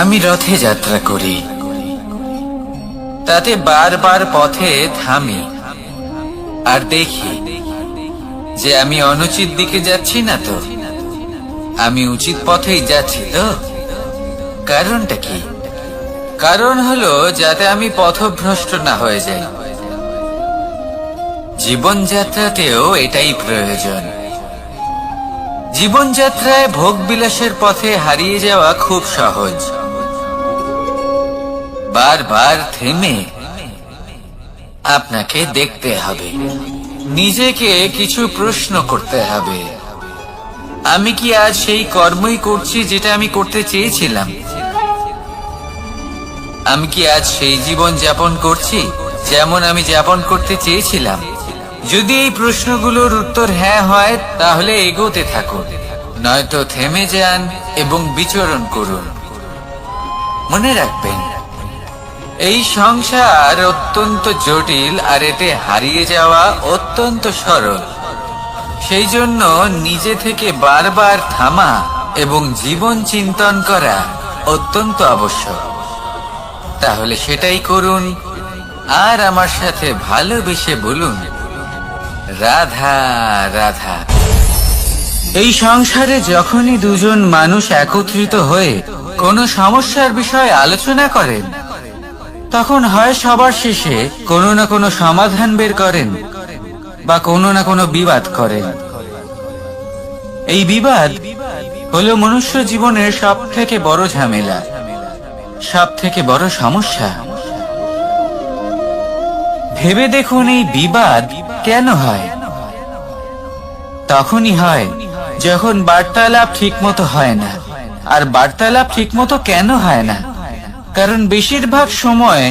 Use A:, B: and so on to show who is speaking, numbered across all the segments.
A: আমি রথে যাত্রা করি, তাতে বারবার পথে থামি আর দেখি যে আমি অনুচিত দিকে যাচ্ছি না তো, আমি উচিত পথেই যাচ্ছি তো। কারণটা কি? কারণ হলো যাতে আমি পথভ্রষ্ট না হয়ে যাই। জীবনযাত্রাতেও এটাই প্রয়োজন। জীবনযাত্রায় ভোগ বিলাসের পথে হারিয়ে যাওয়া খুব সহজ। বারবার থেমে আপনাকে দেখতে হবে, নিজেকে কিছু প্রশ্ন করতে হবে। আমি কি আজ সেই কর্মই করছি যেটা আমি করতে চেয়েছিলাম? আমি কি আজ সেই জীবন যাপন করছি যেমন আমি যাপন করতে চেয়েছিলাম? যদি এই প্রশ্নগুলোর উত্তর হ্যাঁ হয়, তাহলে এগোতে থাকুন, নয়তো থেমে যান এবং বিচরণ করুন। মনে রাখবেন, এই সংসার অত্যন্ত জটিল আর এতে হারিয়ে যাওয়া অত্যন্ত সরল। সেই জন্য নিজে থেকে বারবার থামা এবং জীবন চিন্তন করা অত্যন্ত আবশ্যক। তাহলে সেটাই করুন আর আমার সাথে ভালোবেসে বলুন, রাধা রাধা। এই সংসারে যখনই দুজন মানুষ একত্রিত হয়ে কোনো সমস্যার বিষয়ে আলোচনা করেন, তখন হয় সবার শেষে কোনো না কোনো সমাধান বের করেন বা কোনো না কোনো বিবাদ করেন। এই বিবাদ হলো মনুষ্য জীবনের সব থেকে বড় ঝামেলা, সব থেকে বড় সমস্যা। ভেবে দেখুন, এই বিবাদ কেন হয়? তখনই হয় যখন বার্তালাপ ঠিক মতো হয় না। আর বার্তালাপ ঠিক মতো কেন হয় না? কারণ বেশিরভাগ সময়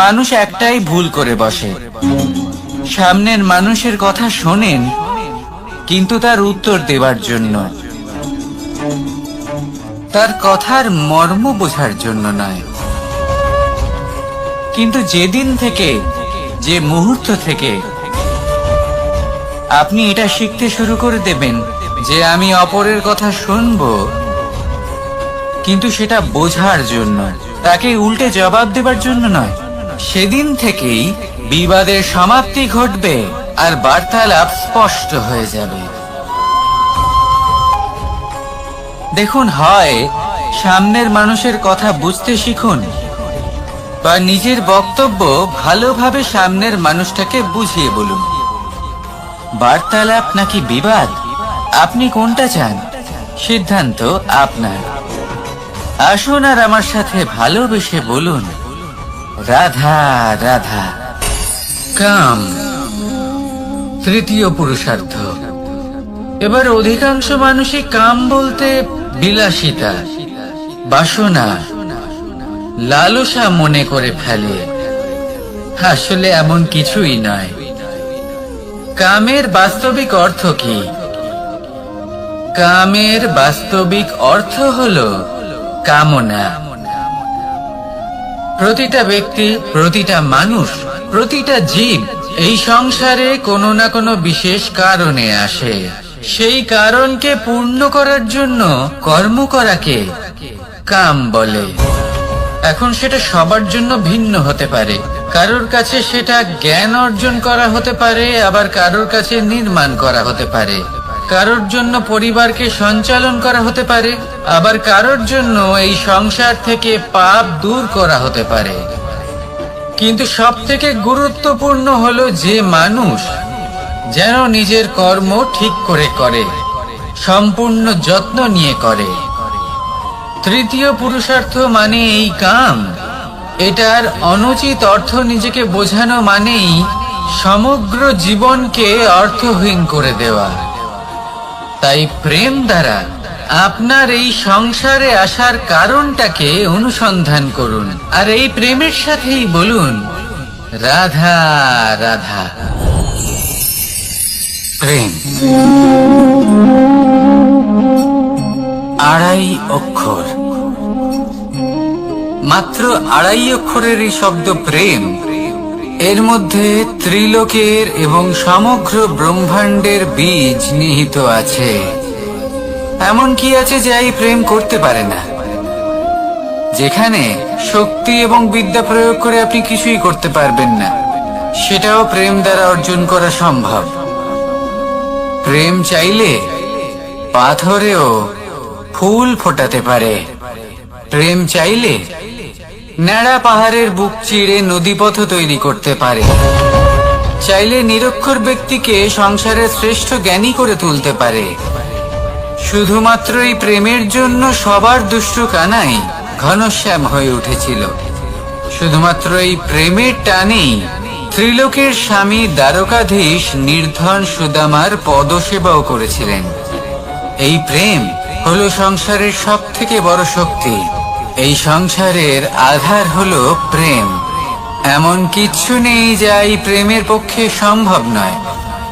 A: মানুষ একটাই ভুল করে বসে। সামনের মানুষের কথা শোনেন, কিন্তু তার উত্তর দেবার জন্য, তার কথার মর্ম বোঝার জন্য নয়। কিন্তু যেদিন থেকে, যে মুহূর্ত থেকে আপনি এটা শিখতে শুরু করে দেবেন যে আমি অপরের কথা শুনবো, কিন্তু সেটা বোঝার জন্য, তাকে উল্টে জবাব দেবার জন্য নয়, সেদিন থেকেই বিবাদের সমাপ্তি ঘটবে আর বার্তালাপ স্পষ্ট হয়ে যাবে। দেখুন, হয় সামনের মানুষের কথা বুঝতে শিখুন, বা নিজের বক্তব্য ভালোভাবে সামনের মানুষটাকে বুঝিয়ে বলুন। বার্তালাপ নাকি বিবাদ, আপনি কোনটা চান? সিদ্ধান্ত আপনার। আসুন আর আমার সাথে ভালোবেসে বলুন, রাধা রাধা। কাম, তৃতীয় পুরুষার্থ। এবার অধিকাংশ মানুষই কাম বলতে বিলাসিতা, বাসনা, লালসা মনে করে ফেলে। আসলে এমন কিছুই নয়। কামের বাস্তবিক অর্থ কি? কামের বাস্তবিক অর্থ হলো কামনা। প্রতিটা ব্যক্তি, প্রতিটা মানুষ, প্রতিটা জীব এই সংসারে কোনো না কোনো বিশেষ কারণে আসে। সেই কারণকে পূর্ণ করার জন্য কর্ম করাকে কাম বলে। এখন সেটা সবার জন্য ভিন্ন হতে পারে। কারোর কাছে সেটা জ্ঞান অর্জন করা হতে পারে, আবার কারোর কাছে নির্মাণ করা হতে পারে। কারোর জন্য পরিবারকে সঞ্চালন করা হতে পারে, আবার কারোর জন্য এই সংসার থেকে পাপ দূর করা হতে পারে। কিন্তু সব থেকে গুরুত্বপূর্ণ হলো যে মানুষ যেন নিজের কর্ম ঠিক করে করে, সম্পূর্ণ যত্ন নিয়ে করে। তৃতীয় পুরুষার্থ মানে এই কাম। এটার অনুচিত অর্থ নিজেকে বোঝানো মানেই সমগ্র জীবনকে অর্থহীন করে দেওয়া। তাই প্রেম দ্বারা আপনার এই সংসারে আসার কারণটাকে অনুসন্ধান করুন, আর এই প্রেমের সাথেই বলুন, রাধা রাধা। প্রেম আড়াই অক্ষর, মাত্র আড়াই অক্ষরের এই শব্দ প্রেম, এর মধ্যে ত্রিলোকের এবং সমগ্র ব্রহ্মাণ্ডের বীজ নিহিত আছে। এমন কি আছে যে এই প্রেম করতে পারে না? যেখানে শক্তি এবং বিদ্যা প্রয়োগ করে আপনি কিছুই করতে পারবেন না, সেটাও প্রেম দ্বারা অর্জন করা সম্ভব। প্রেম চাইলে পাথরেও ফুল ফোটাতে পারে। প্রেম চাইলে ন্যাড়া পাহাড়ের বুক চিরে নদীপথ তৈরি করতে পারে। চাইলে নিরক্ষর ব্যক্তিকে সংসারের শ্রেষ্ঠ জ্ঞানী করে তুলতে পারে। শুধুমাত্র এই প্রেমের জন্য সবার দুষ্টু কানাই ঘনশ্যাম হয়ে উঠেছিল। শুধুমাত্র এই প্রেমের টানেই ত্রিলোকের স্বামী দ্বারকাধীশ নির্ধন সুদামার পদসেবাও করেছিলেন। এই প্রেম হলো সংসারের সব থেকে বড় শক্তি। এই সংসারের আধার হলো প্রেম। এমন কিচ্ছু নেই যা এই প্রেমের পক্ষে সম্ভব নয়।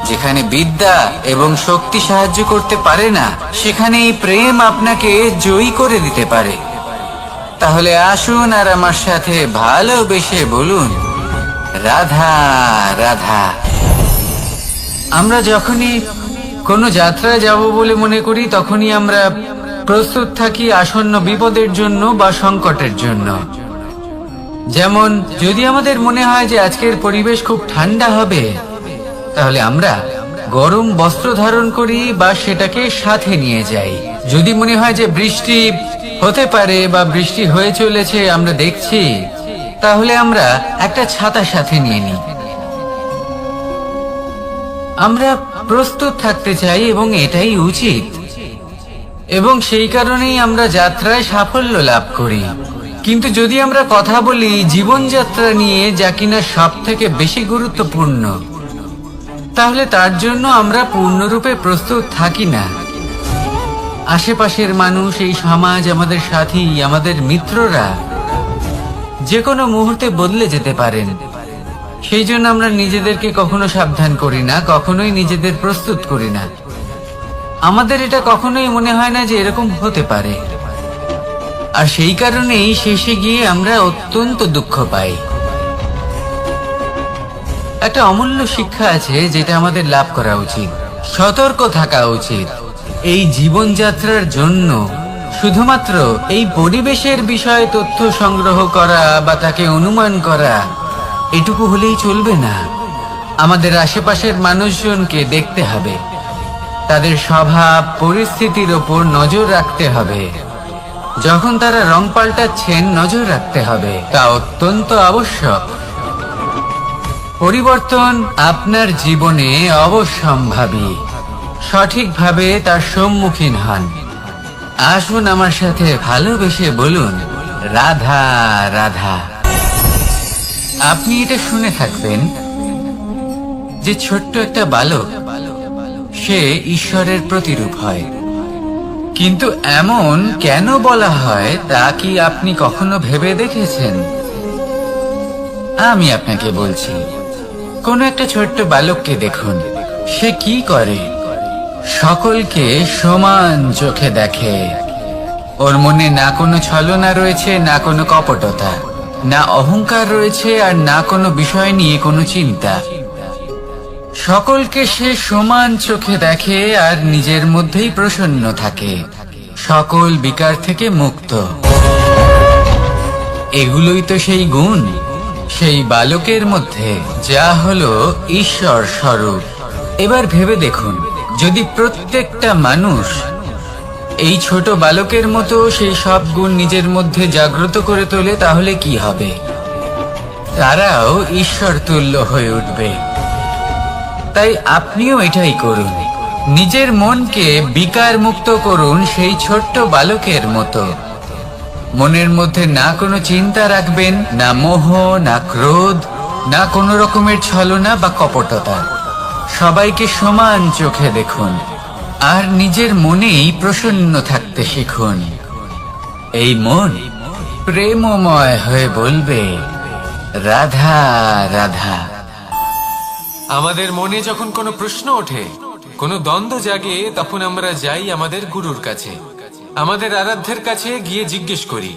A: যেখানে বিদ্যা এবং শক্তি সাহায্য করতে পারে না, সেখানে এই প্রেম আপনাকে জয়ী করে দিতে পারে। তাহলে আসুন আর আমার সাথে ভালোবেসে বলুন, রাধা রাধা। আমরা যখনই কোনো যাত্রায় যাব বলে মনে করি, তখনই আমরা প্রস্তুত থাকি আসন্ন বিপদের জন্য বা সংকটের জন্য। যেমন যদি আমাদের মনে হয় যে আজকের পরিবেশ খুব ঠান্ডা হবে, তাহলে আমরা গরম বস্ত্র ধারণ করি বা সেটাকে সাথে নিয়ে যাই। যদি মনে হয় যে বৃষ্টি হতে পারে বা বৃষ্টি হয়ে চলেছে, আমরা দেখছি, তাহলে আমরা একটা ছাতা সাথে নিয়ে নিই। আমরা প্রস্তুত থাকতে চাই এবং এটাই উচিত। এবং সেই কারণেই আমরা যাত্রায় সাফল্য লাভ করি। কিন্তু যদি আমরা কথা বলি জীবনযাত্রা নিয়ে, যা কিনা সব থেকে বেশি গুরুত্বপূর্ণ, তাহলে তার জন্য আমরা পূর্ণরূপে প্রস্তুত থাকি না। আশেপাশের মানুষ, এই সমাজ, আমাদের সাথী, আমাদের মিত্ররা যে কোনো মুহূর্তে বদলে যেতে পারেন। সেই জন্য আমরা নিজেদেরকে কখনো সাবধান করি না, কখনোই নিজেদের প্রস্তুত করি না। আমাদের এটা কখনোই মনে হয় না যে এরকম হতে পারে। আর সেই কারণেই শেষে গিয়ে আমরা অত্যন্ত দুঃখ পাই। একটা অমূল্য শিক্ষা আছে যেটা আমাদের লাভ করা উচিত। সতর্ক থাকা উচিত। এই জীবনযাত্রার জন্য শুধুমাত্র এই পরিবেশের বিষয়ে তথ্য সংগ্রহ করা বা তাকে অনুমান করা, এটুকু হলেই চলবে না। আমাদের আশেপাশের মানুষজনকে দেখতে হবে, তাদের স্বভাব পরিস্থিতির ওপর নজর রাখতে হবে। যখন তারা রং পাল্টাচ্ছেন, নজর রাখতে হবে। তা অত্যন্ত আবশ্যক। পরিবর্তন আপনার জীবনে অবশ্যম্ভাবী। সঠিকভাবে তার সম্মুখীন হন। আসুন আমার সাথে ভালোবেসে বলুন, রাধা রাধা। আপনি এটা শুনে থাকবেন যে ছোট্ট একটা বালক, সে ঈশ্বরের প্রতিরূপ হয়। কিন্তু এমন কেন বলা হয় তা কি আপনি কখনো ভেবে দেখেছেন? আমি আপনাকে বলছি। কোন একটা ছোট্ট বালককে দেখুন, সে কি করে? সকলকে সমান চোখে দেখে। ওর মনে না কোনো ছলনা রয়েছে, না কোনো কপটতা, না অহংকার রয়েছে, আর না কোনো বিষয় নিয়ে কোনো চিন্তা। সকলকে সে সমান চোখে দেখে আর নিজের মধ্যেই প্রসন্ন থাকে, সকল বিকার থেকে মুক্ত। এগুলোই তো সেই গুণ, সেই বালকের মধ্যে, যা হলো ঈশ্বর স্বরূপ। এবার ভেবে দেখুন, যদি প্রত্যেকটা মানুষ এই ছোট বালকের মতো সেই সব গুণ নিজের মধ্যে জাগ্রত করে তোলে, তাহলে কি হবে? তারাও ঈশ্বর তুল্য হয়ে উঠবে। তাই আপনিও এটাই করুন। নিজের মনকে বিকার মুক্ত করুন সেই ছোট্ট বালকের মতো। মনের মধ্যে না কোনো চিন্তা রাখবেন, না মোহ, না ক্রোধ, না কোনো রকমের ছলনা বা কপটতা। সবাইকে সমান চোখে দেখুন আর নিজের মনেই প্রসন্ন থাকতে শিখুন। এই মন প্রেমময় হয়ে বলবে, রাধা রাধা।
B: আমাদের মনে যখন কোনো প্রশ্ন ওঠে, কোনো দ্বন্দ্ব জাগে, তখন আমরা যাই আমাদের গুরুর কাছে, আমাদের আরাধ্যের কাছে গিয়ে জিজ্ঞেস করি।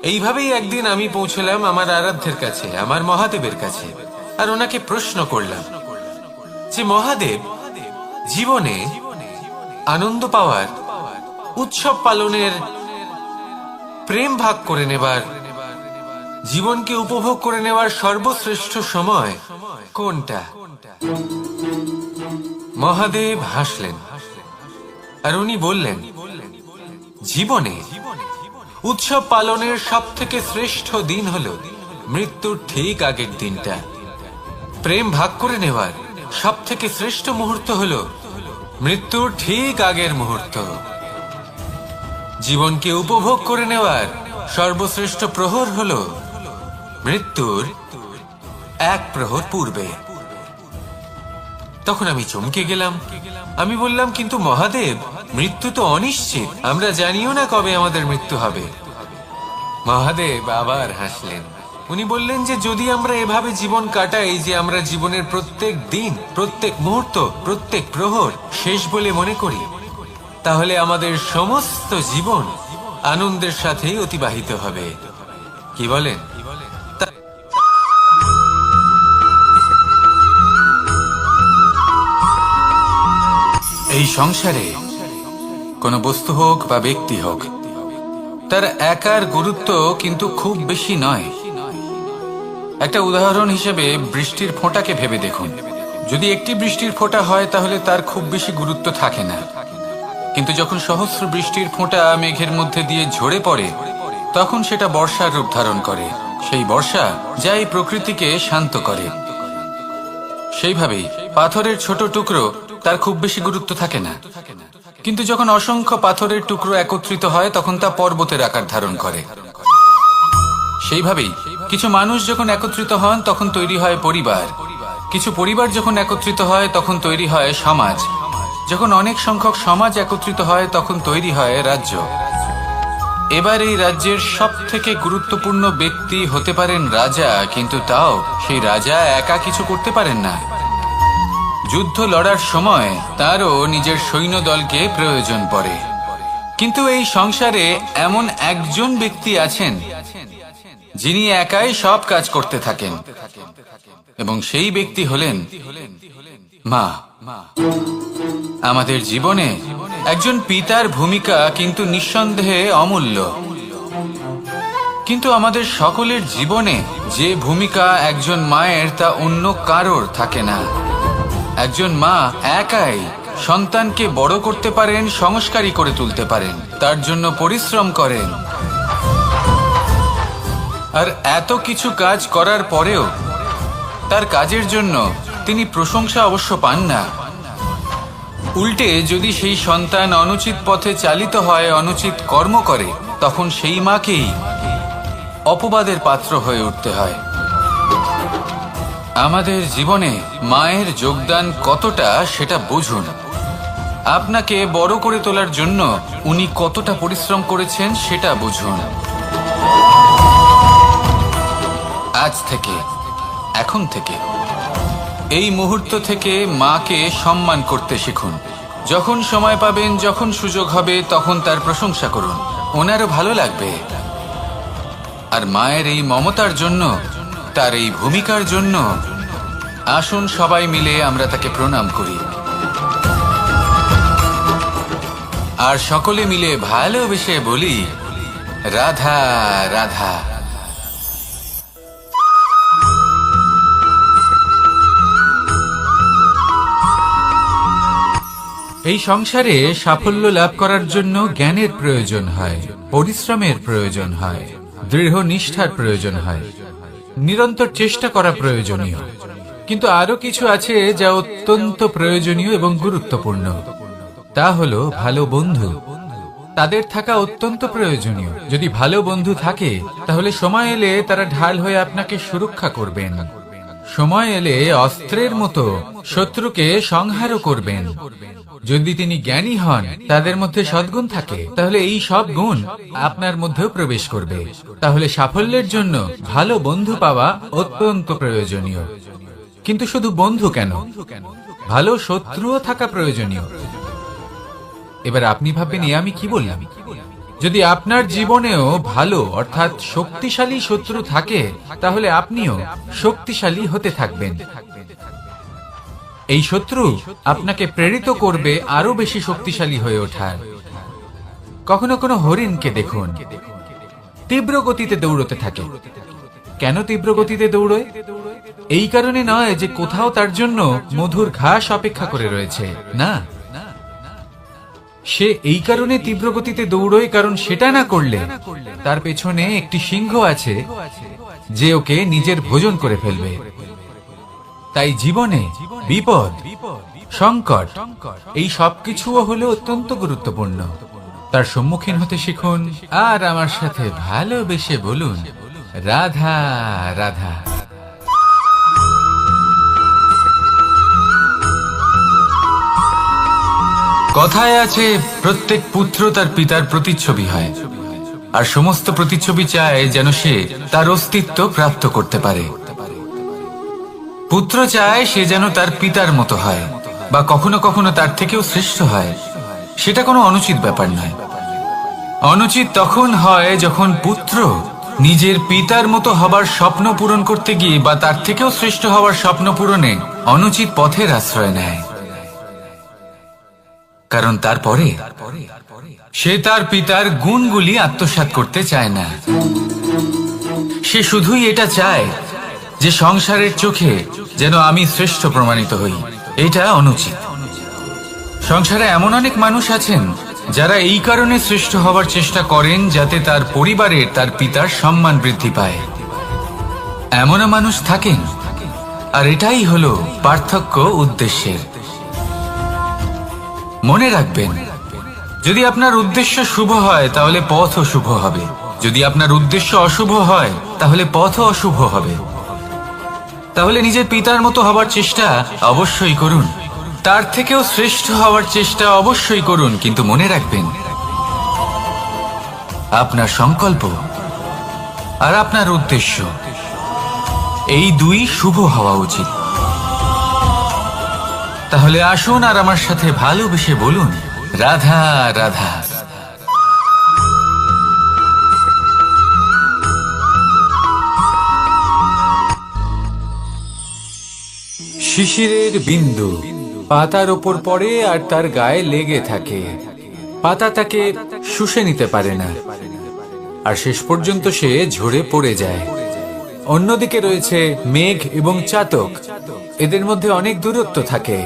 B: এইভাবেই একদিন আমি পৌঁছলাম আমার আরাধ্যের কাছে, আমার মহাদেবের কাছে, আর ওনাকে প্রশ্ন করলাম যে মহাদেব, জীবনে আনন্দ পাওয়ার, উৎসব পালনের প্রেম ভাগ করে নেবার, জীবনকে উপভোগ করে নেওয়ার সর্বশ্রেষ্ঠ সময় কোনটা? মহাদেব হাসলেন আর উনি বললেন, জীবনে উৎসব পালনের সব থেকে শ্রেষ্ঠ দিন হলো মৃত্যুর ঠিক আগের দিনটা। প্রেম ভাগ করে নেওয়ার সব থেকে শ্রেষ্ঠ মুহূর্ত হলো মৃত্যুর ঠিক আগের মুহূর্ত। জীবনকে উপভোগ করে নেওয়ার সর্বশ্রেষ্ঠ প্রহর হলো মৃত্যুর এক প্রহর পূর্বে। তখন আমি চমকে গেলাম। আমি বললাম, কিন্তু মহাদেব, মৃত্যু তো অনিশ্চিত, আমরা জানিও না কবে আমাদের মৃত্যু হবে। মহাদেব আবার হাসলেন। উনি বললেন যে যদি আমরা এভাবে জীবন কাটাই যে আমরা জীবনের প্রত্যেক দিন, প্রত্যেক মুহূর্ত, প্রত্যেক প্রহর শেষ বলে মনে করি, তাহলে আমাদের সমস্ত জীবন আনন্দের সাথেই অতিবাহিত হবে। কি বলেন?
A: এই সংসারে কোনো বস্তু হোক বা ব্যক্তি হোক, তার একার গুরুত্ব কিন্তু খুব বেশি নয়। একটা উদাহরণ হিসেবে বৃষ্টির ফোঁটাকে ভেবে দেখুন। যদি একটি বৃষ্টির ফোঁটা হয় তাহলে তার খুব বেশি গুরুত্ব থাকে না, কিন্তু যখন সহস্র বৃষ্টির ফোঁটা মেঘের মধ্যে দিয়ে ঝরে পড়ে, তখন সেটা বর্ষার রূপ ধারণ করে। সেই বর্ষা যা এই প্রকৃতিকে শান্ত করে। সেইভাবেই পাথরের ছোট টুকরো, তার খুব বেশি গুরুত্ব থাকে না, কিন্তু যখন অসংখ্য পাথরের টুকরো একত্রিত হয় তখন তা পর্বতের আকার ধারণ করে। সেইভাবেই কিছু মানুষ যখন একত্রিত হন তখন তৈরি হয় পরিবার, কিছু পরিবার যখন একত্রিত হয় তখন তৈরি হয় সমাজ, যখন অনেক সংখ্যক সমাজ একত্রিত হয় তখন তৈরি হয় রাজ্য। এবার এই রাজ্যের সব থেকে গুরুত্বপূর্ণ ব্যক্তি হতে পারেন রাজা, কিন্তু তাও সেই রাজা একা কিছু করতে পারেন না। যুদ্ধ লড়ার সময় তারও নিজের সৈন্যদলকে প্রয়োজন পড়ে। কিন্তু এই সংসারে এমন একজন ব্যক্তি আছেন যিনি একাই সব কাজ করতে থাকেন, এবং সেই ব্যক্তি হলেন মা। আমাদের জীবনে একজন পিতার ভূমিকা কিন্তু নিঃসন্দেহে অমূল্য, কিন্তু আমাদের সকলের জীবনে যে ভূমিকা একজন মায়ের তা অন্য কারোর থাকে না। একজন মা একাই সন্তানকে বড় করতে পারেন, সংস্কারী করে তুলতে পারেন, তার জন্য পরিশ্রম করেন। আর এত কিছু কাজ করার পরেও তার কাজের জন্য তিনি প্রশংসা অবশ্য পান না। উল্টে যদি সেই সন্তান অনুচিত পথে চালিত হয়, অনুচিত কর্ম করে, তখন সেই মাকেই অপবাদের পাত্র হয়ে উঠতে হয়। আমাদের জীবনে মায়ের যোগদান কতটা সেটা বুঝুন। আপনাকে বড় করে তোলার জন্য উনি কতটা পরিশ্রম করেছেন সেটা বুঝুন। আজ থেকে, এখন থেকে, এই মুহূর্ত থেকে মাকে সম্মান করতে শিখুন। যখন সময় পাবেন, যখন সুযোগ হবে, তখন তার প্রশংসা করুন, ওনারও ভালো লাগবে। আর মায়ের এই মমতার জন্য, তার এই ভূমিকার জন্য আসুন সবাই মিলে আমরা তাকে প্রণাম করি, আর সকলে মিলে ভালোবেসে বলি, রাধা রাধা। এই সংসারে সাফল্য লাভ করার জন্য জ্ঞানের প্রয়োজন হয়, পরিশ্রমের প্রয়োজন হয়, দৃঢ় নিষ্ঠার প্রয়োজন হয়, নিরন্তর চেষ্টা করা প্রয়োজনীয়। কিন্তু আরো কিছু আছে যা অত্যন্ত প্রয়োজনীয় এবং গুরুত্বপূর্ণ। তা হলো ভালো বন্ধু। তাদের থাকা অত্যন্ত প্রয়োজনীয়। যদি ভালো বন্ধু থাকে তাহলে সময় এলে তারা ঢাল হয়ে আপনাকে সুরক্ষা করবেন। সময় এলে অস্ত্রের মতো শত্রুকে সংহারও করবেন। যদি তিনি জ্ঞানী হন, তাদের মধ্যে সদ্গুণ থাকে, তাহলে এই সব গুণ আপনার মধ্যেও প্রবেশ করবে। তাহলে সাফল্যের জন্য ভালো বন্ধু পাওয়া অত্যন্ত প্রয়োজনীয়। কিন্তু শুধু বন্ধু কেন, ভালো শত্রুও থাকা প্রয়োজনীয়। এবার আপনি ভাববেন, আমি কি বললাম? যদি আপনার জীবনেও ভালো অর্থাৎ শক্তিশালী শত্রু থাকে, তাহলে আপনিও শক্তিশালী হতে থাকবেন। এই শত্রু আপনাকে প্রেরিত করবে আরো বেশি শক্তিশালী হয়ে ওঠার। কখনো কোনো হরিণকে দেখুন,
C: তীব্র গতিতে দৌড়তে থাকে। কেন তীব্র গতিতে দৌড়য়? এই কারণে নয় যে কোথাও তার জন্য মধুর ঘাস অপেক্ষা করে রয়েছে, না, সে এই কারণে তীব্র গতিতে দৌড়য় কারণ সেটা না করলে তার পেছনে একটি সিংহ আছে যে ওকে নিজের ভোজন করে ফেলবে। তাই জীবনে বিপদ, সংকট, এই সবকিছুও হলো অত্যন্ত গুরুত্বপূর্ণ। তার সম্মুখীন হতে শিখুন আর আমার সাথে ভালোবেসে বলুন, রাধা রাধা।
B: কথায় আছে, প্রত্যেক পুত্র তার পিতার প্রতিচ্ছবি হয়, আর সমস্ত প্রতিচ্ছবি চায় যেন সে তার অস্তিত্ব প্রাপ্ত করতে পারে। পুত্র চায় সে যেন তার পিতার মতো হয়, বা কখনো কখনো তার থেকেও শ্রেষ্ঠ হয়। সেটা কোনো অনুচিত ব্যাপার নয়। অনুচিত তখন হয় যখন পুত্র নিজের পিতার মতো হবার স্বপ্ন পূরণ করতে গিয়ে বা তার থেকেও শ্রেষ্ঠ হওয়ার স্বপ্ন পূরণে অনুচিত পথের আশ্রয় নেয়। কারণ তারপরে সে তার পিতার গুণগুলি আত্মসাৎ করতে চায় না। সে শুধুই এটা চায় যে সংসারের চোখে যেন আমি শ্রেষ্ঠ প্রমাণিত হই। এটা অনুচিত। সংসারে এমন অনেক মানুষ আছেন যারা এই কারণে শ্রেষ্ঠ হওয়ার চেষ্টা করেন যাতে তার পরিবারের তার পিতার সম্মান বৃদ্ধি পায়। এমনও মানুষ থাকেন, আর এটাই হলো পার্থক্য উদ্দেশ্যের। মনে রাখবেন, যদি আপনার উদ্দেশ্য শুভ হয় তাহলে পথও শুভ হবে, যদি আপনার উদ্দেশ্য অশুভ হয় তাহলে পথও অশুভ হবে। তাহলে নিজের পিতার মতো হবার চেষ্টা অবশ্যই করুন, তার থেকেও শ্রেষ্ঠ হওয়ার চেষ্টা অবশ্যই করুন, কিন্তু মনে রাখবেন আপনার সংকল্প আর আপনার উদ্দেশ্য এই দুই শুভ হওয়া উচিত। তাহলে আসুন আর আমার সাথে ভালোবেসে বলুন, রাধা রাধা।
C: শিশিরের বিন্দু পাতার ওপর পড়ে আর তার গায়ে লেগে থাকে। পাতা তাকে শুষে নিতে পারে না, আর শেষ পর্যন্ত সে ঝরে পড়ে যায়। অন্যদিকে রয়েছে মেঘ এবং চাতক। এদের মধ্যে অনেক দূরত্ব থাকে।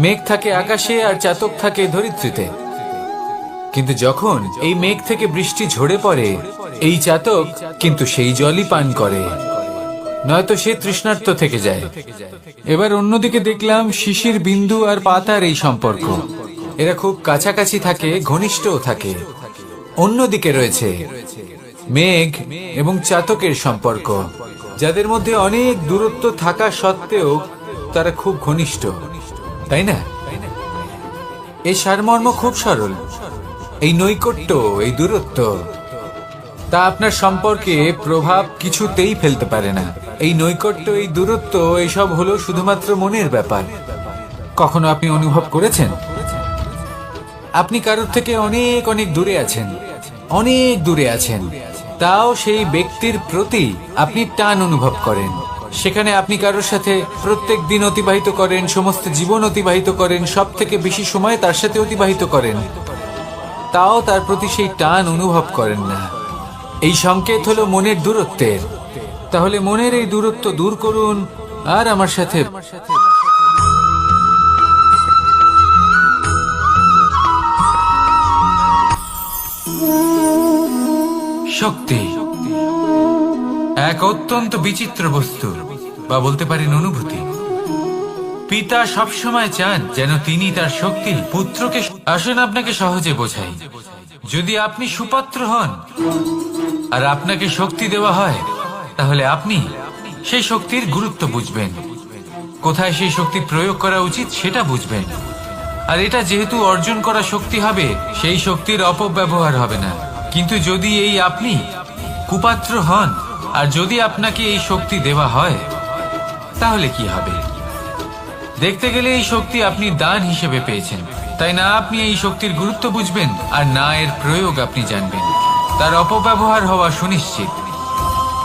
C: মেঘ থাকে আকাশে আর চাতক থাকে ধরিত্রীতে। কিন্তু যখন এই মেঘ থেকে বৃষ্টি ঝরে পড়ে, এই চাতক কিন্তু সেই জলই পান করে, নয়তো সে তৃষ্ণার্ত থেকে যায়। এবার অন্যদিকে দেখলাম শিশির বিন্দু আর পাতার এই সম্পর্ক। এরা খুব কাছাকাছি থাকে, ঘনিষ্ঠও থাকে। অন্যদিকে রয়েছে মেঘ এবং চাতকের সম্পর্ক, যাদের মধ্যে অনেক দূরত্ব থাকা সত্ত্বেও তারা খুব ঘনিষ্ঠ, তাই না? এই সারমর্ম খুব সরল। এই নৈকট্য, এই দূরত্ব, তা আপনার সম্পর্কে প্রভাব কিছুতেই ফেলতে পারে না। এই নৈকট্য, এই দূরত্ব, এইসব হলো শুধুমাত্র মনের ব্যাপার। কখনো আপনি অনুভব করেছেন আপনি কারোর থেকে অনেক অনেক দূরে আছেন, অনেক দূরে আছেন, তাও সেই ব্যক্তির প্রতি আপনি টান অনুভব করেন। সেখানে আপনি কারোর সাথে প্রত্যেক দিন অতিবাহিত করেন, সমস্ত জীবন অতিবাহিত করেন, সব থেকে বেশি সময় তার সাথে অতিবাহিত করেন, তাও তার প্রতি সেই টান অনুভব করেন না। এই সংকেত হলো মনের দূরত্বের। তাহলে মনের এই দূরত্ব দূর করুন আর আমার সাথে
B: শক্তি এক অত্যন্ত বিচিত্র বস্তু, বা বলতে পারেন অনুভূতি। পিতা সবসময় চান যেন তিনি তার শক্তি পুত্রকে। আসুন আপনাকে সহজে বোঝাই। যদি আপনি সুপাত্র হন আর আপনাকে শক্তি দেওয়া হয়, তাহলে আপনি সেই শক্তির গুরুত্ব বুঝবেন, কোথায় সেই শক্তি প্রয়োগ করা উচিত সেটা বুঝবেন। আর এটা যেহেতু অর্জন করা শক্তি হবে, সেই শক্তির অপব্যবহার হবে না। কিন্তু যদি এই আপনি কুপাত্র হন আর যদি আপনাকে এই শক্তি দেওয়া হয়, তাহলে কি হবে? দেখতে গেলে এই শক্তি আপনি দান হিসেবে পেয়েছেন, তাই না আপনি এই শক্তির গুরুত্ব বুঝবেন আর না এর প্রয়োগ আপনি জানবেন। তার অপব্যবহার হওয়া সুনিশ্চিত।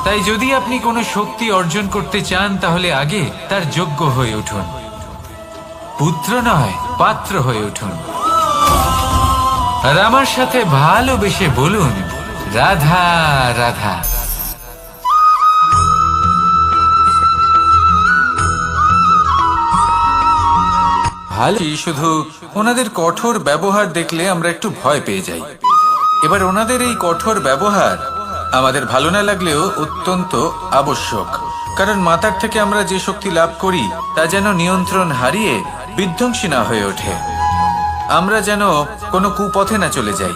B: তাই যদি আপনি কোনো শক্তি অর্জন করতে চান, তাহলে আগে তার যোগ্য হয়ে উঠুন। পুত্র নয়, পাত্র হয়ে উঠুন। আর আমার সাথে ভালোবেসে বলুন,
C: রাধা রাধা।
B: ভালো, শুধু ওনাদের কঠোর ব্যবহার দেখলে আমরা একটু ভয় পেয়ে যাই। এবার ওনাদের এই কঠোর ব্যবহার আমাদের ভালো না লাগলেও অত্যন্ত আবশ্যক, কারণ মাতার থেকে আমরা যে শক্তি লাভ করি তা যেন নিয়ন্ত্রণ হারিয়ে বিধ্বংসী না হয়ে ওঠে, আমরা যেন কোনো কুপথে না চলে যাই,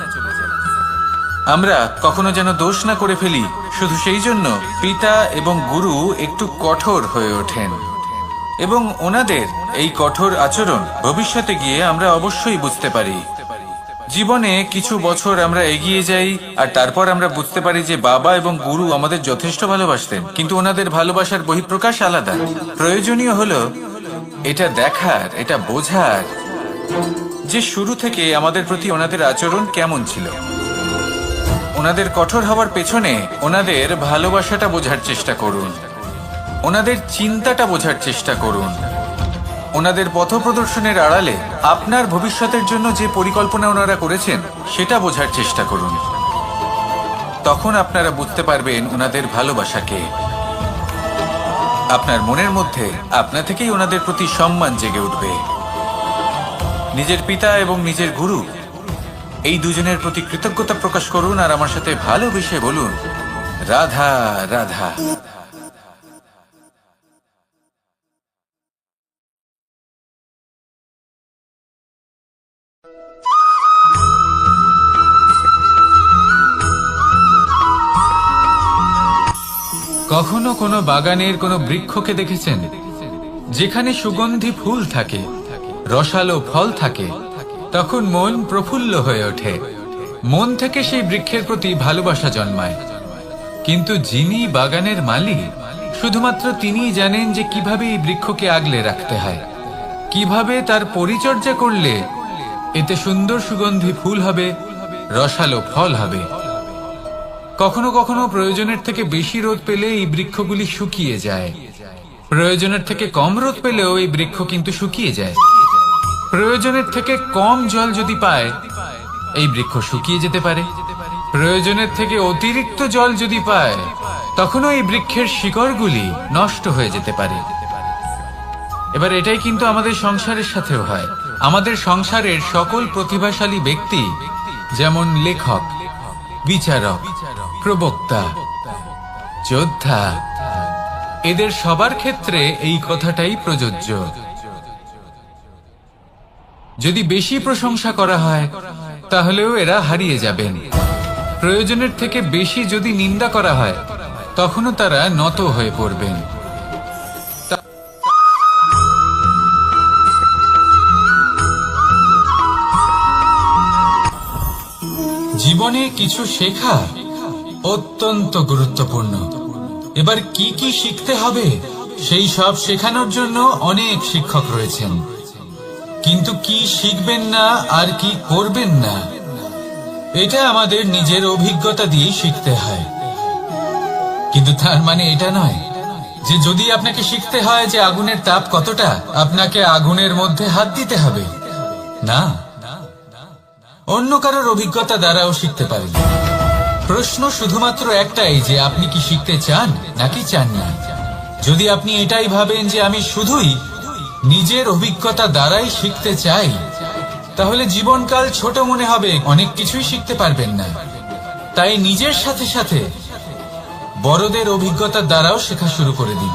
B: আমরা কখনো যেন দোষ না করে ফেলি। শুধু সেই জন্য পিতা এবং গুরু একটু কঠোর হয়ে ওঠেন, এবং ওনাদের এই কঠোর আচরণ ভবিষ্যতে গিয়ে আমরা অবশ্যই বুঝতে পারি। জীবনে কিছু বছর আমরা এগিয়ে যাই আর তারপর আমরা বুঝতে পারি যে বাবা এবং গুরু আমাদের যথেষ্ট ভালোবাসতেন, কিন্তু ওনাদের ভালোবাসার বহিঃপ্রকাশ আলাদা। প্রয়োজনীয় হলো এটা দেখার, এটা বোঝার যে শুরু থেকে আমাদের প্রতি ওনাদের আচরণ কেমন ছিল। ওনাদের কঠোর হওয়ার পেছনে ওনাদের ভালোবাসাটা বোঝার চেষ্টা করুন, ওনাদের চিন্তাটা বোঝার চেষ্টা করুন, ওনাদের পথপ্রদর্শনের আড়ালে আপনার ভবিষ্যতের জন্য যে পরিকল্পনা ওনারা করেছেন সেটা বোঝার চেষ্টা করুন। তখন আপনারা বুঝতে পারবেন ওনাদের ভালোবাসাকে। আপনার মনের মধ্যে আপনা থেকেই ওনাদের প্রতি সম্মান জেগে উঠবে। নিজের পিতা এবং নিজের গুরু এই দুজনের প্রতি কৃতজ্ঞতা প্রকাশ করুন আর আমার সাথে ভালোবেসে বলুন, রাধা রাধা।
C: কখনো কোনো বাগানের কোনো বৃক্ষকে দেখেছেন যেখানে সুগন্ধি ফুল থাকে, রসালো ফল থাকে? তখন মন প্রফুল্ল হয়ে ওঠে, মন থেকে সেই বৃক্ষের প্রতি ভালোবাসা জন্মায়। কিন্তু যিনি বাগানের মালিক, শুধুমাত্র তিনিই জানেন যে কিভাবে এই বৃক্ষকে আগলে রাখতে হয়, কিভাবে তার পরিচর্যা করলে এতে সুন্দর সুগন্ধি ফুল হবে, রসালো ফল হবে। কখনো কখনো প্রয়োজনের থেকে বেশি রোদ পেলে এই বৃক্ষগুলি শুকিয়ে যায়, প্রয়োজনের থেকে কম রোদ পেলেও এই বৃক্ষ কিন্তু শুকিয়ে যায়। প্রয়োজনের থেকে কম জল যদি পায় এই বৃক্ষ শুকিয়ে যেতে পারে, প্রয়োজনের থেকে অতিরিক্ত জল যদি পায় তখনও এই বৃক্ষের শিকড়গুলি নষ্ট হয়ে যেতে পারে। এবার এটাই কিন্তু আমাদের সংসারের সাথেও হয়। আমাদের সংসারের সকল প্রতিভাশালী ব্যক্তি, যেমন লেখক, বিচারক, প্রবক্তা, যোদ্ধা, এদের সবার ক্ষেত্রে এই কথাটাই প্রযোজ্য। যদি বেশি প্রশংসা করা হয় তাহলেও এরা হারিয়ে যাবেন। প্রয়োজনের থেকে বেশি যদি নিন্দা করা হয় তখনও তারা নত হয়ে পড়বেন। জীবনে কিছু শেখা অত্যন্ত গুরুত্বপূর্ণ। এবার কি কি শিখতে হবে সেই সব শেখানোর জন্য অনেক শিক্ষক রয়েছেন, কিন্তু কি শিখবেন না আর কি করবেন না এটা আমাদের নিজের অভিজ্ঞতা দিয়ে শিখতে হয়। কিন্তু তার মানে এটা নয় যে যদি আপনাকে শিখতে হয় যে আগুনের তাপ কতটা, আপনাকে আগুনের মধ্যে হাত দিতে হবে। না, অন্য কারোর অভিজ্ঞতা দ্বারাও শিখতে পারেন। প্রশ্ন শুধুমাত্র একটাই যে আপনি কি শিখতে চান নাকি চান না। যদি আপনি এটাই ভাবেন যে আমি শুধুই নিজের অভিজ্ঞতা দ্বারাই শিখতে চাই, তাহলে জীবনকাল ছোট মনে হবে, অনেক কিছুই শিখতে পারবেন না। তাই নিজের সাথে সাথে বড়দের অভিজ্ঞতা দ্বারাও শেখা শুরু করে দিন,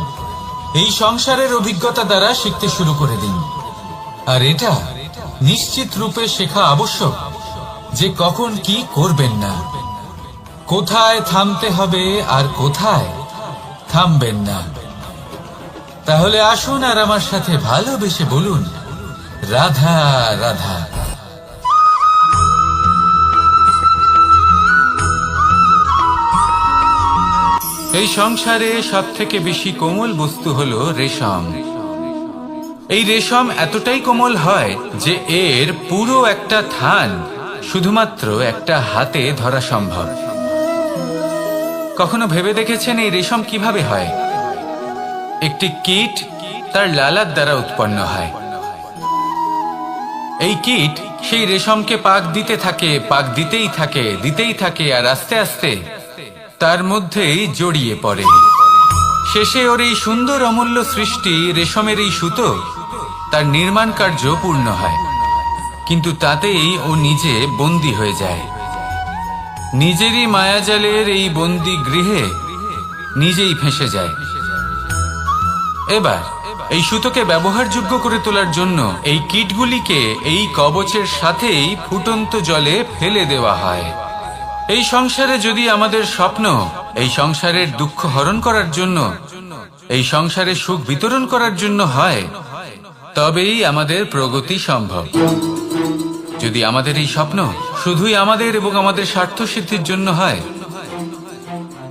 C: এই সংসারের অভিজ্ঞতা দ্বারা শিখতে শুরু করে দিন। আর এটা নিশ্চিত রূপে শেখা আবশ্যক যে কখন কি করবেন না, কোথায় থামতে হবে আর কোথায় থামবেন না। তাহলে আসুন আর আমার সাথে ভালোবেসে বলুন, রাধা রাধা।
B: এই সংসারে সব থেকে বেশি কোমল বস্তু হলো রেশম। এই রেশম এতটাই কোমল হয় যে এর পুরো একটা থান শুধুমাত্র একটা হাতে ধরা সম্ভব। কখনো ভেবে দেখেছেন এই রেশম কিভাবে হয়? একটি কীট তার লালার দ্বারা উৎপন্ন হয়। এই কীট সেই রেশমকে পাক দিতে থাকে, পাক দিতেই থাকে আর আস্তে আস্তে তার মধ্যেই জড়িয়ে পড়ে। শেষে ওর এই সুন্দর অমূল্য সৃষ্টি রেশমের এই সুতো তার নির্মাণ কার্য পূর্ণ হয়, কিন্তু তাতেই ও নিজে বন্দী হয়ে যায়। নিজেরই মায়াজালের এই বন্দী গৃহে নিজেই ফেঁসে যায়। এবার এই সুতোকে ব্যবহারযোগ্য করে তোলার জন্য এই কীটগুলিকে এই কবচের সাথেই ফুটন্ত জলে ফেলে দেওয়া হয়। এই সংসারে যদি আমাদের স্বপ্ন এই সংসারের দুঃখ হরণ করার জন্য, এই সংসারে সুখ বিতরণ করার জন্য হয়, তবেই আমাদের প্রগতি সম্ভব। যদি আমাদের এই স্বপ্ন শুধুই আমাদের এবং আমাদের স্বার্থ সিদ্ধির জন্য হয়,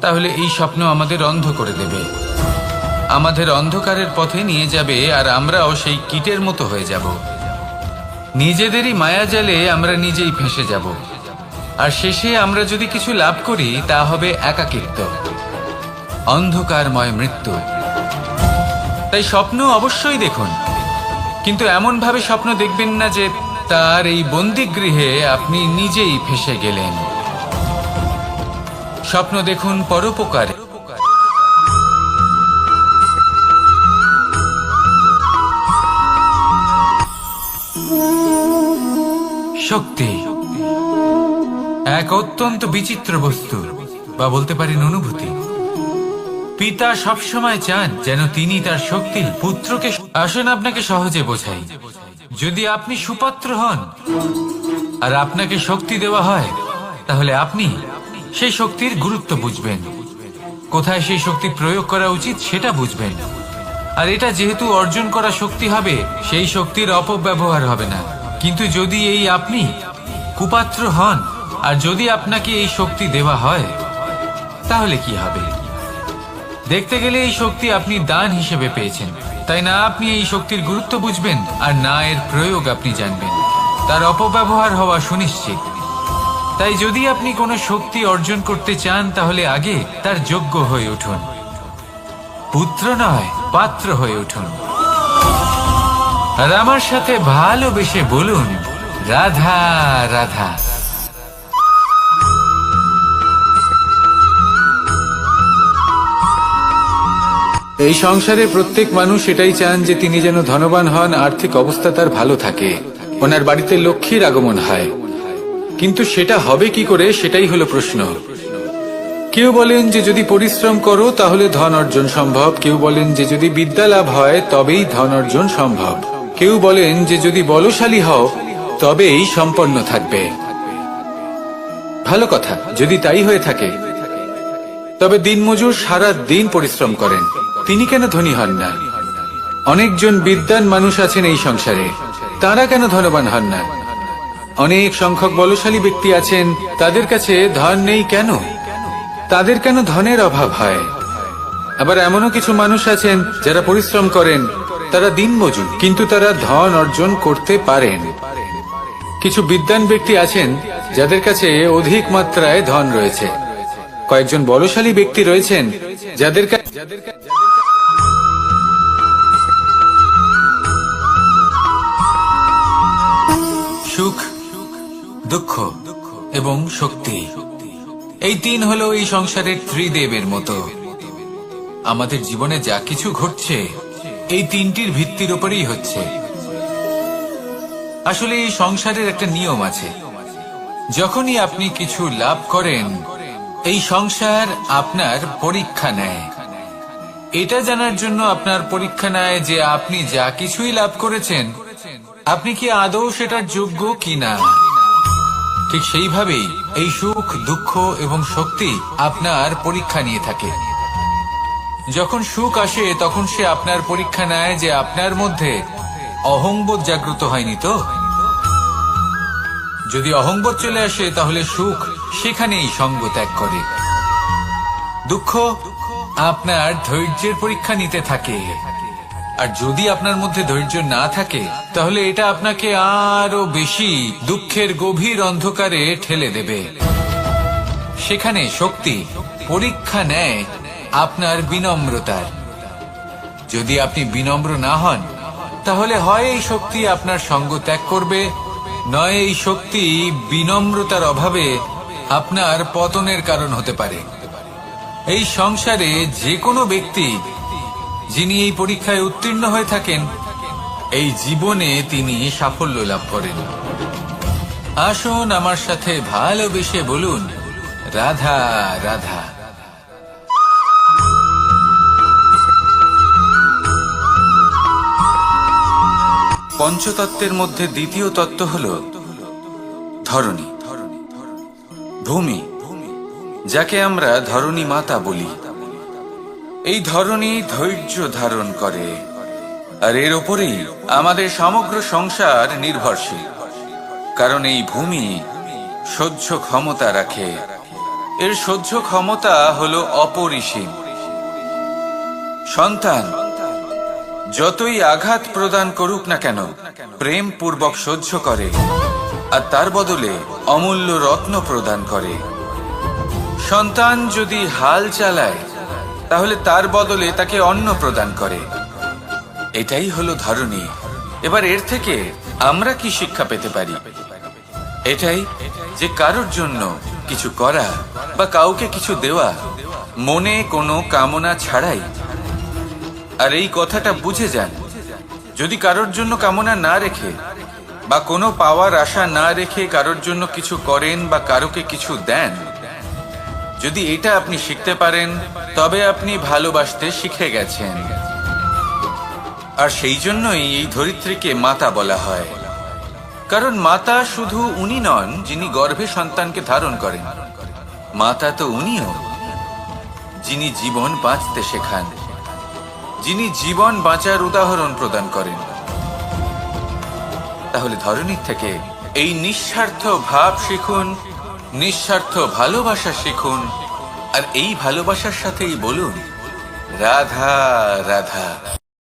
B: তাহলে এই স্বপ্ন আমাদের অন্ধ করে দেবে, আমাদের অন্ধকারের পথে নিয়ে যাবে, আর আমরাও সেই কীটের মতো হয়ে যাব। নিজেদেরই মায়াজালে আমরা নিজেই ফেঁসে যাব, আর শেষে আমরা যদি কিছু লাভ করি তা হবে একাকিত্ব, অন্ধকারময় মৃত্যু। তাই স্বপ্ন অবশ্যই দেখুন, কিন্তু এমন ভাবে স্বপ্ন দেখবেন না যে তার এই বন্দিগৃহে আপনি নিজেই ফেঁসে গেলেন। স্বপ্ন দেখুন পরোপকারে। শক্তি এক অত্যন্ত বিচিত্র বস্তু, বা বলতে পারেন অনুভূতি। পিতা সবসময় চান যেন তিনি তার শক্তি পুত্রকে। আসুন আপনাকে সহজে বোঝাই। যদি আপনি সুপাত্র হন আর আপনাকে শক্তি দেওয়া হয়, তাহলে আপনি সেই শক্তির গুরুত্ব বুঝবেন, কোথায় সেই শক্তি প্রয়োগ করা উচিত সেটা বুঝবেন। আর এটা যেহেতু অর্জন করা শক্তি হবে, সেই শক্তির অপব্যবহার হবে না। কিন্তু যদি এই আপনি কুপাত্র হন আর যদি আপনাকে এই শক্তি দেওয়া হয়, তাহলে কি হবে? দেখতে গেলে এই শক্তি আপনি দান হিসেবে পেয়েছেন, তাই না আপনি এই শক্তির গুরুত্ব বুঝবেন আর না এর প্রয়োগ আপনি জানবেন। তার অপব্যবহার হওয়া সুনিশ্চিত। তাই যদি আপনি কোনো শক্তি অর্জন করতে চান, তাহলে আগে তার যোগ্য হয়ে উঠুন, পুত্র নয় পাত্র হয়ে উঠুন। আর আমার সাথে ভালোবেসে বলুন, রাধা রাধা।
C: এই সংসারে প্রত্যেক মানুষ এটাই চান যে তিনি যেন ধনবান হন, আর্থিক অবস্থা তার ভালো থাকে, ওনার বাড়িতে লক্ষ্মীর আগমন হয়। কিন্তু সেটা হবে কি করে, সেটাই হলো প্রশ্ন। কেউ বলেন যে যদি পরিশ্রম করো তাহলে ধন অর্জন সম্ভব, কেউ বলেন যে যদি বিদ্যা লাভ হয় তবেই ধন অর্জন সম্ভব, কেউ বলেন যে যদি বলশালী হও তবেই সম্পন্ন থাকবে। ভালো কথা, যদি তাই হয়ে থাকে, তবে দিনমজুর সারা দিন পরিশ্রম করেন, তিনি কেন ধনী হন না? অনেকজন বিদ্বান মানুষ আছেন এই সংসারে, তারা কেন ধনবান হন না? অনেক সংখ্যক বলশালী ব্যক্তি আছেন, তাদের কাছে ধন নেই কেন? তাদের কেন ধনের অভাব হয়? আবার এমনও কিছু মানুষ আছেন যারা পরিশ্রম করেন, তারা দিনমজুর, কিন্তু তারা ধন অর্জন করতে পারেন। কিছু বিদ্বান ব্যক্তি আছেন যাদের কাছে অধিক মাত্রায় ধন রয়েছে, কয়েকজন বলশালী ব্যক্তি রয়েছেন যাদের
B: সুখ, দুঃখ এবং শক্তি, এই তিন হলো এই সংসারের ত্রিদেবের মতো। আমাদের জীবনে যা কিছু ঘটছে এই তিনটির ভিত্তির উপরেই হচ্ছে। আসলে এই সংসারের একটা নিয়ম আছে, যখনই আপনি কিছু লাভ করেন, এই সংসার আপনার পরীক্ষা নেয়। এটা জানার জন্য আপনার পরীক্ষা নেয় যে আপনি যা কিছুই লাভ করেছেন, আপনি কি আদৌ সেটার যোগ্য কিনা। ঠিক সেইভাবেই এই সুখ, দুঃখ এবং শক্তি আপনার পরীক্ষা নিয়ে থাকে। যখন সুখ আসে তখন সে আপনার পরীক্ষা নেয় যে আপনার মধ্যে অহংবোধ জাগ্রত হয়নি তো। যদি অহংবোধ চলে আসে তাহলে সুখ সেখানেই সঙ্গ ত্যাগ করে। দুঃখ আপনার ধৈর্যের পরীক্ষা নিতে থাকে, আর যদি আপনার মধ্যে ধৈর্য না থাকে তাহলে এটা আপনাকে আরো বেশি দুঃখের গভীর অন্ধকারে ঠেলে দেবে। সেখানে শক্তি পরীক্ষা নেয় আপনার বিনম্রতার। যদি আপনি বিনম্র না হন, তাহলে হয় এই শক্তি আপনার সঙ্গ ত্যাগ করবে,
C: নয় এই শক্তি বিনম্রতার অভাবে আপনার পতনের কারণ হতে পারে। এই সংসারে যে কোনো ব্যক্তি যিনি এই পরীক্ষায় উত্তীর্ণ হয়ে থাকেন, এই জীবনে তিনি সাফল্য লাভ করেন। আসুন আমার সাথে ভালোবেসে বলুন, রাধা রাধা।
A: পঞ্চতত্ত্বের মধ্যে দ্বিতীয় তত্ত্ব হল ধরণী, ভূমি, যাকে আমরা ধরণী মাতা বলি। এই ধরণী ধৈর্য ধারণ করে, আর এর ওপরেই আমাদের সমগ্র সংসার নির্ভরশীল। কারণ এই ভূমি সহ্য ক্ষমতা রাখে, এর সহ্য ক্ষমতা হলো অপরিসীম। সন্তান যতই আঘাত প্রদান করুক না কেন, প্রেম পূর্বক সহ্য করে, আর তার বদলে অমূল্য রত্ন প্রদান করে। সন্তান যদি হাল চালায়, তাহলে তার বদলে তাকে অন্ন প্রদান করে। এটাই হলো ধরণী। এবার এর থেকে আমরা কি শিক্ষা পেতে পারি? এটাই যে কারোর জন্য কিছু করা বা কাউকে কিছু দেওয়া মনে কোনো কামনা ছাড়াই। আর এই কথাটা বুঝে যান, যদি কারোর জন্য কামনা না রেখে বা কোনো পাওয়ার আশা না রেখে কারোর জন্য কিছু করেন বা কারোকে কিছু দেন, যদি এটা আপনি শিখতে পারেন, তবে আপনি ভালোবাসতে শিখে গেছেন। আর সেই জন্যই এই ধরিত্রীকে মাতা বলা হয়। কারণ মাতা শুধু উনি নন যিনি গর্ভে সন্তানকে ধারণ করেন, মাতা তো উনিও যিনি জীবন বাঁচতে শেখান, যিনি জীবন বাঁচার উদাহরণ প্রদান করেন। তাহলে ধরণীর থেকে এই নিঃস্বার্থ ভাব শিখুন, নিঃস্বার্থ ভালোবাসা শিখুন, আর এই ভালোবাসার সাথেই বলুন, রাধা রাধা।